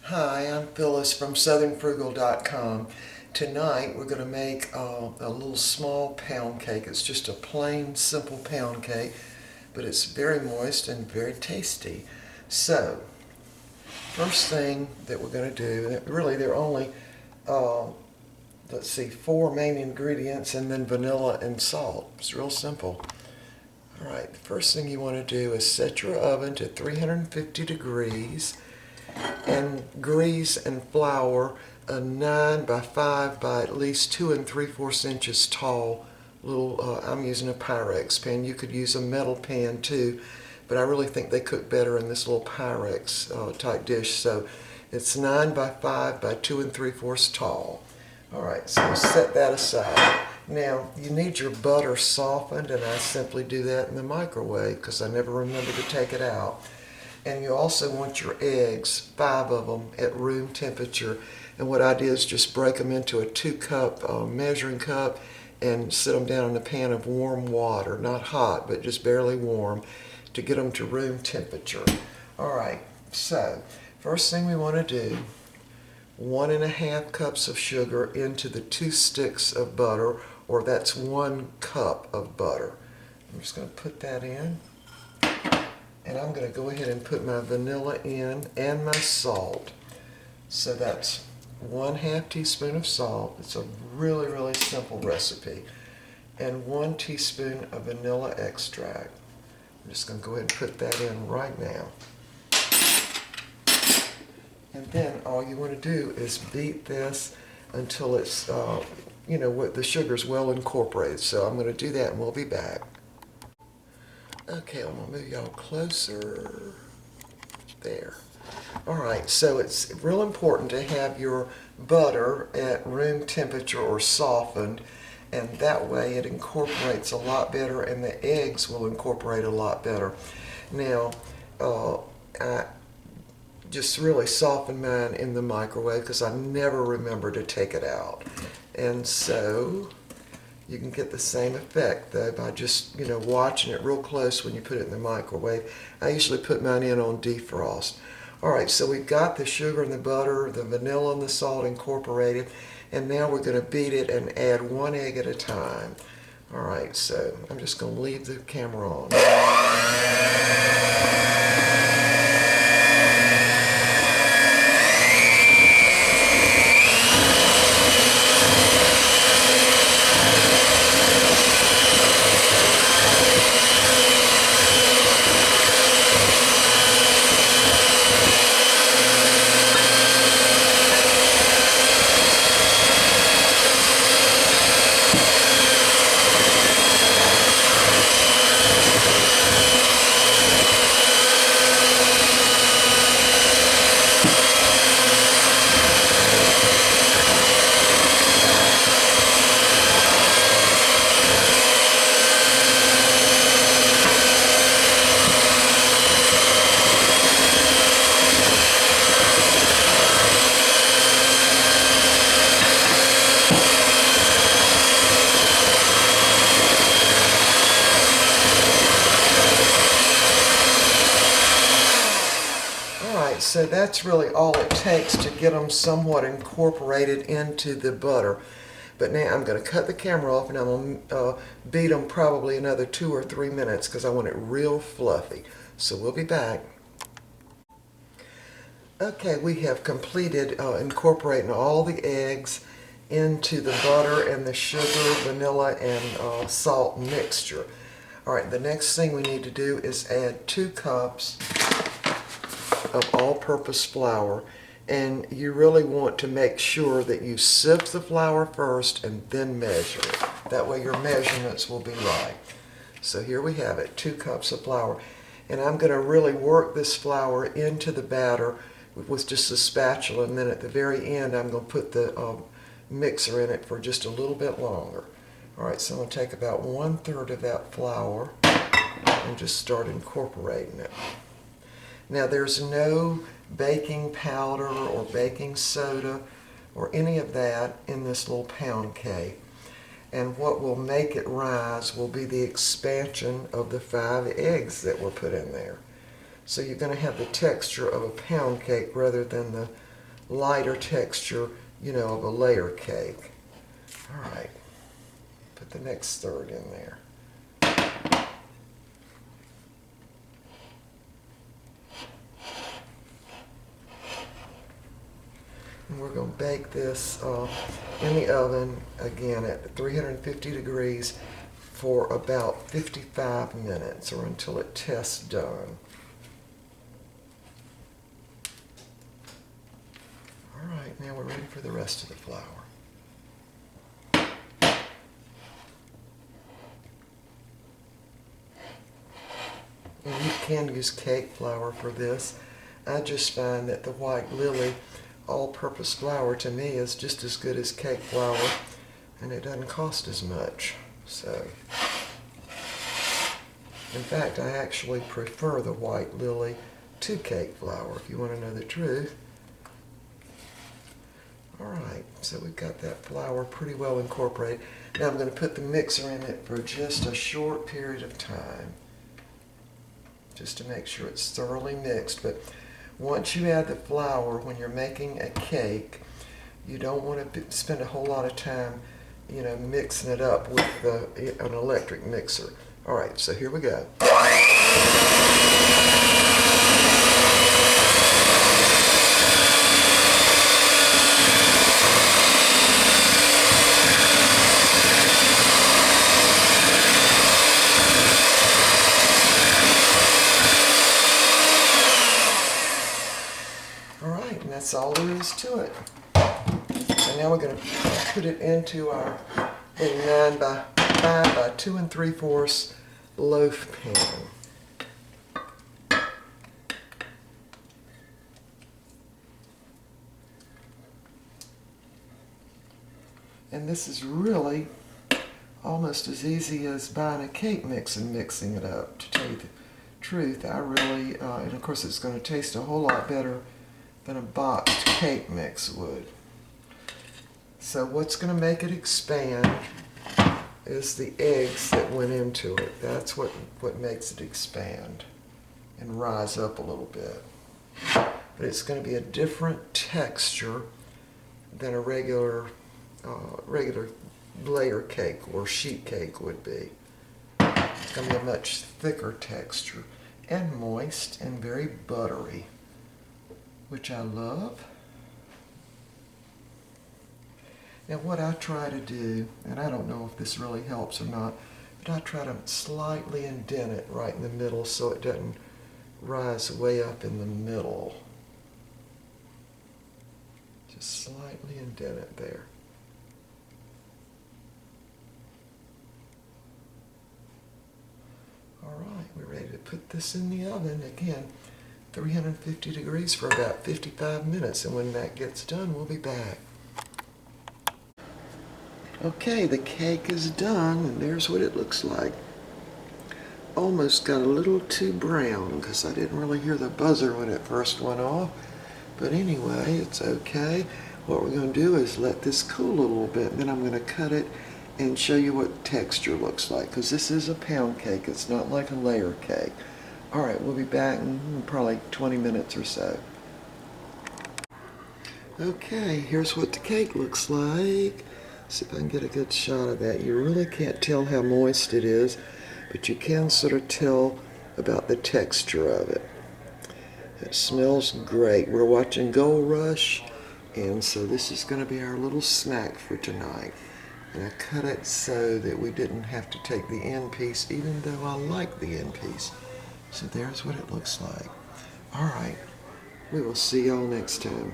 Hi, I'm Phyllis from southernfrugal.com. Tonight we're going to make a little small pound cake. It's just a plain, simple pound cake, but it's very moist and very tasty. So, first thing that we're going to do, really there are only, four main ingredients and then vanilla and salt. It's real simple. Alright, the first thing you want to do is set your oven to 350 degrees and grease and flour a 9 by 5 by at least 2 3/4 inches tall little, I'm using a Pyrex pan. You could use a metal pan too, but I really think they cook better in this little Pyrex type dish. So it's 9 by 5 by 2 3/4 tall. Alright, so we'll set that aside. Now, you need your butter softened, and I simply do that in the microwave because I never remember to take it out. And you also want your eggs, 5 of them, at room temperature. And what I do is just break them into a 2-cup measuring cup and sit them down in a pan of warm water, not hot, but just barely warm, to get them to room temperature. All right, so first thing we want to do, 1½ cups of sugar into the 2 sticks of butter, or that's 1 cup of butter. I'm just going to put that in. And I'm going to go ahead and put my vanilla in and my salt. So that's 1/2 teaspoon of salt. It's a really, really simple recipe. And 1 teaspoon of vanilla extract. I'm just going to go ahead and put that in right now. And then all you want to do is beat this until it's, the sugar's well incorporated. So I'm going to do that and we'll be back. Okay, I'm going to move y'all closer. There. Alright, so it's real important to have your butter at room temperature or softened, and that way it incorporates a lot better and the eggs will incorporate a lot better. Now, I just really soften mine in the microwave because I never remember to take it out. And so you can get the same effect though by just, watching it real close when you put it in the microwave. I usually put mine in on defrost. Alright, so we've got the sugar and the butter, the vanilla and the salt incorporated, and now we're going to beat it and add 1 egg at a time. Alright, so I'm just going to leave the camera on. So that's really all it takes to get them somewhat incorporated into the butter. But now I'm going to cut the camera off and I'm going to beat them probably another 2 or 3 minutes because I want it real fluffy. So we'll be back. Okay, we have completed incorporating all the eggs into the butter and the sugar, vanilla, and salt mixture. Alright, the next thing we need to do is add 2 cups of all-purpose flour, and you really want to make sure that you sift the flour first and then measure it. That way your measurements will be right. So here we have it, 2 cups of flour, and I'm going to really work this flour into the batter with just a spatula, and then at the very end I'm going to put the mixer in it for just a little bit longer. Alright, so I'm going to take about 1/3 of that flour and just start incorporating it. Now there's no baking powder or baking soda or any of that in this little pound cake. And what will make it rise will be the expansion of the 5 eggs that were put in there. So you're going to have the texture of a pound cake rather than the lighter texture, you know, of a layer cake. All right, put the next third in there. And we're going to bake this in the oven, again at 350 degrees for about 55 minutes or until it tests done. All right, now we're ready for the rest of the flour. And you can use cake flour for this. I just find that the white lily all-purpose flour to me is just as good as cake flour, and it doesn't cost as much. So, in fact, I actually prefer the white lily to cake flour, if you want to know the truth. All right, so we've got that flour pretty well incorporated. Now I'm going to put the mixer in it for just a short period of time, just to make sure it's thoroughly mixed. But once you add the flour, when you're making a cake, you don't want to spend a whole lot of time, you know, mixing it up with an electric mixer. All right, so here we go. That's all there is to it. So now we're going to put it into our 9 by 5 by 2 3/4 loaf pan. And this is really almost as easy as buying a cake mix and mixing it up. To tell you the truth, I really, and of course it's going to taste a whole lot better than a boxed cake mix would. So what's going to make it expand is the eggs that went into it. That's what makes it expand and rise up a little bit. But it's going to be a different texture than a regular layer cake or sheet cake would be. It's going to be a much thicker texture and moist and very buttery, which I love. Now what I try to do, and I don't know if this really helps or not, but I try to slightly indent it right in the middle so it doesn't rise way up in the middle. Just slightly indent it there. All right, we're ready to put this in the oven again. 350 degrees for about 55 minutes, and when that gets done, we'll be back. Okay, the cake is done, and there's what it looks like. Almost got a little too brown because I didn't really hear the buzzer when it first went off. But anyway, it's okay. What we're going to do is let this cool a little bit, and then I'm going to cut it and show you what texture looks like, because this is a pound cake. It's not like a layer cake. All right, we'll be back in probably 20 minutes or so. Okay, here's what the cake looks like. See if I can get a good shot of that. You really can't tell how moist it is, but you can sort of tell about the texture of it. It smells great. We're watching Gold Rush, and so this is going to be our little snack for tonight. And I cut it so that we didn't have to take the end piece, even though I like the end piece. So there's what it looks like. All right, we will see y'all next time.